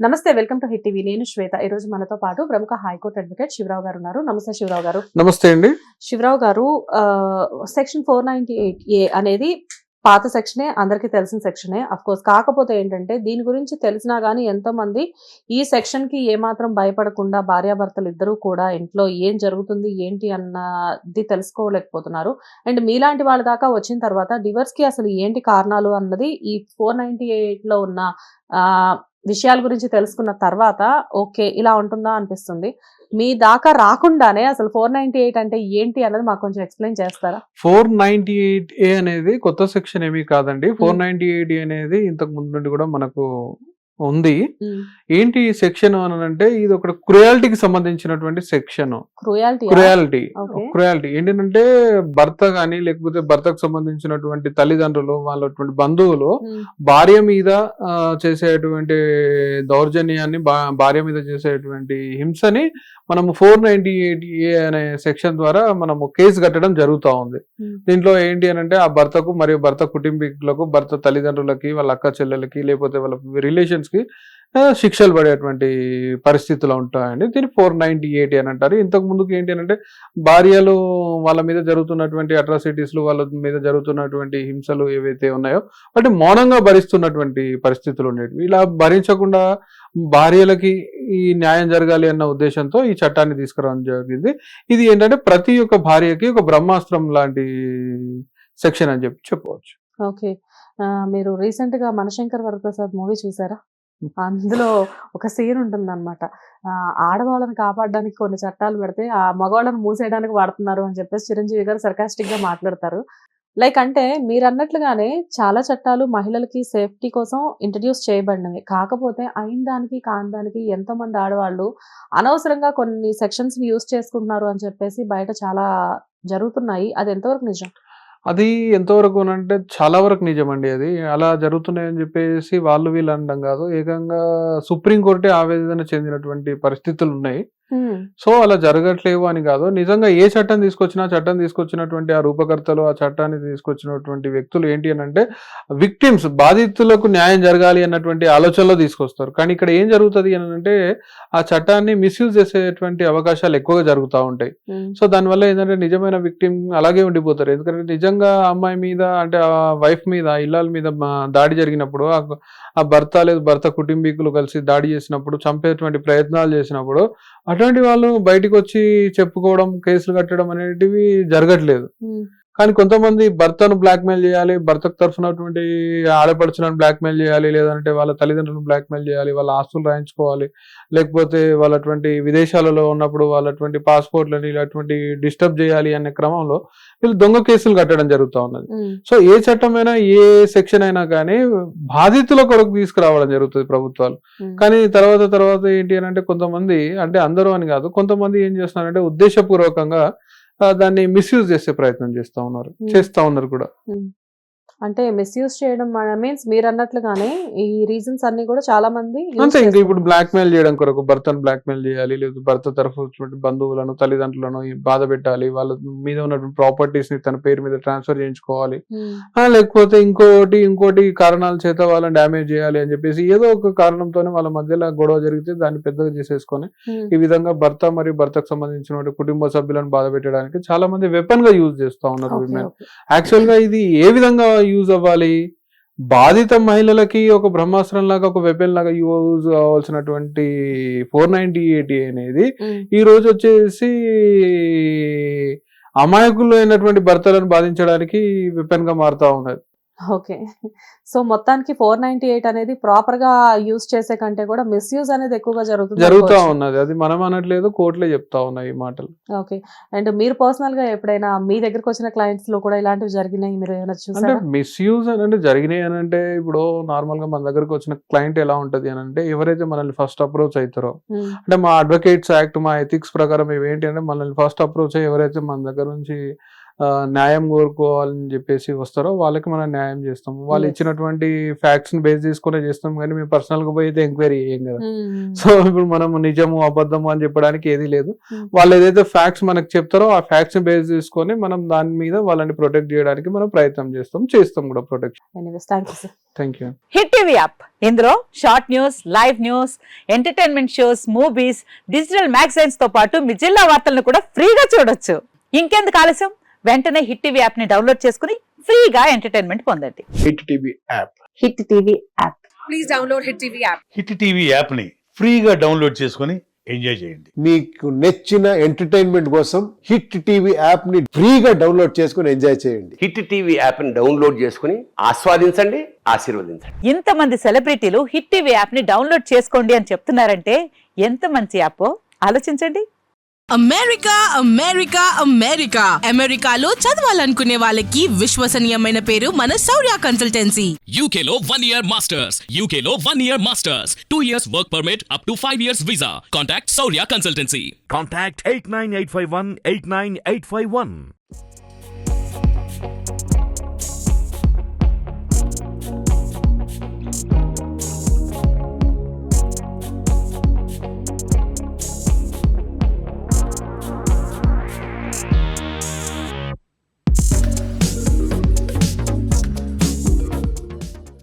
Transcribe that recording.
నమస్తే, welcome to hit TV. నేను శ్వేత. ఈ రోజు మనతో పాటు ప్రముఖ హైకోర్టు అడ్వకేట్ శివరావు గారు ఉన్నారు. నమస్తే శివరావు గారు. నమస్తే అండి. శివరావు గారు, సెక్షన్ 498A అనేది పాత సెక్షనే, అందరికీ తెలిసిన సెక్షనే అఫ్ కోర్స్. కాకపోతే ఏంటంటే దీని గురించి తెలిసినా గానీ ఎంతో మంది ఈ సెక్షన్ కి ఏమాత్రం భయపడకుండా భార్యాభర్తలు ఇద్దరూ కూడా ఇంట్లో ఏం జరుగుతుంది ఏంటి అన్నది తెలుసుకోలేకపోతున్నారు. అండ్ మీలాంటి వాళ్ళ దాకా వచ్చిన తర్వాత డివర్స్ కి అసలు ఏంటి కారణాలు అన్నది ఈ 498 లో ఉన్న విషయాల గురించి తెలుసుకున్న తర్వాత ఓకే ఇలా ఉంటుందా అనిపిస్తుంది. మీ దాకా రాకుండానే అసలు 498 అంటే ఏంటి అన్నది మాకు కొంచెం ఎక్స్ప్లెయిన్ చేస్తారా? 498A అనేది కొత్త సెక్షన్ ఏమీ కాదండి. 498A అనేది ఇంతకు ముందు నుండి కూడా మనకు ఉంది. ఏంటి ఈ సెక్షన్ అని అంటే ఇది ఒక క్రుయాలిటీకి సంబంధించినటువంటి సెక్షన్. క్రుయాలిటీ ఏంటంటే భర్త గాని లేకపోతే భర్తకు సంబంధించినటువంటి తల్లిదండ్రులు వాళ్ళటువంటి బంధువులు భార్య మీద చేసేటువంటి దౌర్జన్యాన్ని, భార్య మీద చేసేటువంటి హింసని మనము 498A అనే సెక్షన్ ద్వారా మనము కేసు కట్టడం జరుగుతూ ఉంది. దీంట్లో ఏంటి అని అంటే ఆ భర్తకు మరియు భర్త కుటుంబీకులకు, భర్త తల్లిదండ్రులకి, వాళ్ళ అక్క చెల్లెలకి లేకపోతే వాళ్ళ రిలేషన్స్ కి శిక్షలు పడేటువంటి పరిస్థితులు ఉంటాయండి. దీన్ని 498 అని అంటారు. ఇంతకు ముందుకు ఏంటి అంటే భార్యలు వాళ్ళ మీద జరుగుతున్నటువంటి అట్రాసిటీస్లు, వాళ్ళ మీద జరుగుతున్నటువంటి హింసలు ఏవైతే ఉన్నాయో వాటి మౌనంగా భరిస్తున్నటువంటి పరిస్థితులు ఉండేవి. ఇలా భరించకుండా భార్యలకి ఈ న్యాయం జరగాలి అన్న ఉద్దేశంతో ఈ చట్టాన్ని తీసుకురావడం జరిగింది. ఇది ఏంటంటే ప్రతి ఒక్క భార్యకి ఒక బ్రహ్మాస్త్రం లాంటి సెక్షన్ అని చెప్పవచ్చు. ఓకే. మీరు రీసెంట్ గా మనశంకర్ వరప్రసాద్ మూవీ చూసారా? అందులో ఒక సీన్ ఉంటుందన్నమాట. ఆడవాళ్ళని కాపాడడానికి కొన్ని చట్టాలు పెడితే ఆ మగవాళ్ళని మూసేయడానికి వాడుతున్నారు అని చెప్పేసి చిరంజీవి గారు సర్కాస్టిక్ గా మాట్లాడతారు. లైక్ అంటే మీరు అన్నట్లుగానే చాలా చట్టాలు మహిళలకి సేఫ్టీ కోసం ఇంట్రడ్యూస్ చేయబడినవి. కాకపోతే అయిన దానికి కాని దానికి ఎంతో మంది ఆడవాళ్ళు అనవసరంగా కొన్ని సెక్షన్స్ ని యూజ్ చేసుకుంటున్నారు అని చెప్పేసి బయట చాలా జరుగుతున్నాయి. అది ఎంతవరకు నిజం? అది ఎంతవరకు అంటే చాలా వరకు నిజమండి. అది అలా జరుగుతున్నాయని చెప్పేసి వాళ్ళు వీళ్ళు అనడం కాదు, ఏకంగా సుప్రీంకోర్టే ఆవేదన చెందినటువంటి పరిస్థితులు ఉన్నాయి. సో అలా జరగట్లేవు అని కాదు, నిజంగా ఏ చట్టం తీసుకొచ్చినటువంటి ఆ రూపకర్తలు, ఆ చట్టాన్ని తీసుకొచ్చినటువంటి వ్యక్తులు ఏంటి అని అంటే విక్టిమ్స్, బాధితులకు న్యాయం జరగాలి అన్నటువంటి ఆలోచనలో తీసుకొస్తారు. కానీ ఇక్కడ ఏం జరుగుతుంది అని అంటే ఆ చట్టాన్ని మిస్యూజ్ చేసేటువంటి అవకాశాలు ఎక్కువగా జరుగుతూ ఉంటాయి. సో దానివల్ల ఏంటంటే నిజమైన విక్టిమ్ అలాగే ఉండిపోతారు. ఎందుకంటే నిజంగా అమ్మాయి మీద అంటే ఆ వైఫ్ మీద, ఇళ్ళ మీద దాడి జరిగినప్పుడు ఆ భర్త లేదా భర్త కుటుంబీకులు కలిసి దాడి చేసినప్పుడు, చంపేటువంటి ప్రయత్నాలు చేసినప్పుడు అటువంటి వాళ్ళు బయటకు వచ్చి చెప్పుకోవడం, కేసులు కట్టడం అనేటివి జరగట్లేదు. కానీ కొంతమంది భర్తను బ్లాక్మెయిల్ చేయాలి, భర్తకు తరఫునటువంటి ఆడపడుచులను బ్లాక్మెయిల్ చేయాలి, లేదంటే వాళ్ళ తల్లిదండ్రులను బ్లాక్మెయిల్ చేయాలి, వాళ్ళ ఆస్తులు రాయించుకోవాలి, లేకపోతే వాళ్ళటువంటి విదేశాలలో ఉన్నప్పుడు వాళ్ళటువంటి పాస్పోర్ట్లని ఇలాంటి డిస్టర్బ్ చేయాలి అనే క్రమంలో వీళ్ళు దొంగ కేసులు కట్టడం జరుగుతూ ఉన్నది. సో ఏ చట్టమైనా ఏ సెక్షన్ అయినా కానీ బాధితుల కొరకు తీసుకురావడం జరుగుతుంది ప్రభుత్వాలు. కానీ తర్వాత ఏంటి అని అంటే కొంతమంది, అంటే అందరూ అని కాదు, కొంతమంది ఏం చేస్తున్నారంటే ఉద్దేశపూర్వకంగా దాన్ని మిస్యూజ్ చేసే ప్రయత్నం చేస్తా ఉన్నారు కూడా. అంటే మిస్యూజ్ చేయడం మీన్స్ మీరు అన్నట్లుగానే ఈ రీజన్స్ అన్ని కూడా చాలా మంది అంతే. ఇంకా ఇప్పుడు బ్లాక్మెయిల్ చేయడం కొరకు భర్తను బ్లాక్మెయిల్ చేయాలి, లేదా భర్త తరఫు బంధువులను, తల్లిదండ్రులను బాధ పెట్టాలి, వాళ్ళ మీద ఉన్నటువంటి ప్రాపర్టీస్ ని తన పేరు మీద ట్రాన్స్ఫర్ చేయించుకోవాలి, లేకపోతే ఇంకోటి కారణాల చేత వాళ్ళని డ్యామేజ్ చేయాలి అని చెప్పేసి ఏదో ఒక కారణంతోనే వాళ్ళ మధ్యలో గొడవ జరిగితే దాన్ని పెద్దగా చేసేసుకొని ఈ విధంగా భర్త మరియు భర్తకు సంబంధించిన కుటుంబ సభ్యులను బాధ పెట్టడానికి చాలా మంది వెపన్ గా యూజ్ చేస్తా ఉన్నారు. యాక్చువల్ గా ఇది ఏ విధంగా యూజ్ అవ్వాలి? బాధిత మహిళలకి ఒక బ్రహ్మాస్త్రం లాగా, ఒక వెపన్ లాగా యూజ్ అవ్వాల్సినటువంటి 498 అనేది ఈ రోజు వచ్చేసి అమాయకులు అయినటువంటి భర్తలను బాధించడానికి వెపన్ గా మారుతా ఉన్నది. ఓకే. సో మొత్తానికి 498 అనేది ప్రాపర్ గా యూజ్ చేసే కంటే కూడా మిస్యూజ్ అనేది ఎక్కువగా జరుగుతా ఉన్నది. అది మనం అనట్లేదు, కోర్టులే చెప్తా ఉన్నాయి ఈ మాటలు. ఓకే. అండ్ మీరు పర్సనల్ గా ఎప్పుడైనా మీ దగ్గరకు వచ్చిన క్లయింట్స్ లో కూడా ఇలాంటివి జరిగినాయి మీరు ఏమైనా చూసారా? అంటే మిస్యూజ్ అంటే జరిగినాయి అని అంటే ఇప్పుడు నార్మల్ గా మన దగ్గరకు వచ్చిన క్లయింట్ ఎలా ఉంటది అని అంటే ఎవరైతే మనల్ని ఫస్ట్ అప్రోచ్ అవుతారో, అంటే మా అడ్వకేట్స్ యాక్ట్, మా ఎథిక్స్ ప్రకారం ఏంటి అంటే మనల్ని ఫస్ట్ అప్రోచ్ ఎవరైతే మన దగ్గర నుంచి న్యాయం కోరుకోవాలని చెప్పేసి వస్తారో వాళ్ళకి మనం న్యాయం చేస్తాం. వాళ్ళు Yes. ఇచ్చినటువంటి ఫ్యాక్ట్స్ ని బేస్ చేసుకునే చేస్తాం, కానీ మేము పర్సనల్ గా పోయి అయితే ఎంక్వైరీ చేయం కదా. సో ఇప్పుడు మనం నిజము అబద్ధము అని చెప్పడానికి ఏది లేదు. వాళ్ళు ఏదైతే ఫ్యాక్ట్స్ మనకు చెప్తారో ఆ ఫ్యాక్ట్స్ ని బేస్ చేసుకొని మనం దాని మీద వాళ్ళని ప్రొటెక్ట్ చేయడానికి మనం ప్రయత్నం చేస్తాం కూడా protection. Anyways thank you sir. Thank you. Hit TV app ఇందులో short news, live news, entertainment shows, movies, digital magazines తో పాటు మీ జిల్లా వార్తలను కూడా ఫ్రీగా చూడొచ్చు. ఇంకెందుకు ఆలస్యం, వెంటనే హిట్ టీవీ యాప్ ని డౌన్లోడ్ చేసుకుని ఫ్రీగా ఎంటర్టైన్మెంట్ పొందండి. Hit TV app. Hit TV app. Please download hit TV app. Hit TV యాప్ని ఫ్రీగా డౌన్లోడ్ చేసుకొని ఎంజాయ్ చేయండి. మీకు నచ్చిన ఎంటర్టైన్మెంట్ కోసం హిట్ టీవీ యాప్ ని ఫ్రీగా డౌన్లోడ్ చేసుకుని ఎంజాయ్ చేయండి. హిట్ టీవీ యాప్ని డౌన్లోడ్ చేసుకుని ఆస్వాదించండి, ఆశీర్వదించండి. ఇంతమంది సెలబ్రిటీలు హిట్ టీవీ యాప్ ని డౌన్లోడ్ చేసుకోండి అని చెప్తున్నారంటే ఎంత మంచి యాప్ ఆలోచించండి. అమెరికా అమెరికా అమెరికా అమెరికాలో చదవాలనుకునే వాళ్ళకి విశ్వసనీయమైన పేరు మన శౌర్య consultancy. UK Law 1 Year Masters. UK Law 1 Year Masters. 2 years work permit up to 5 years visa. Contact Saurya Consultancy. Contact 89851 89851.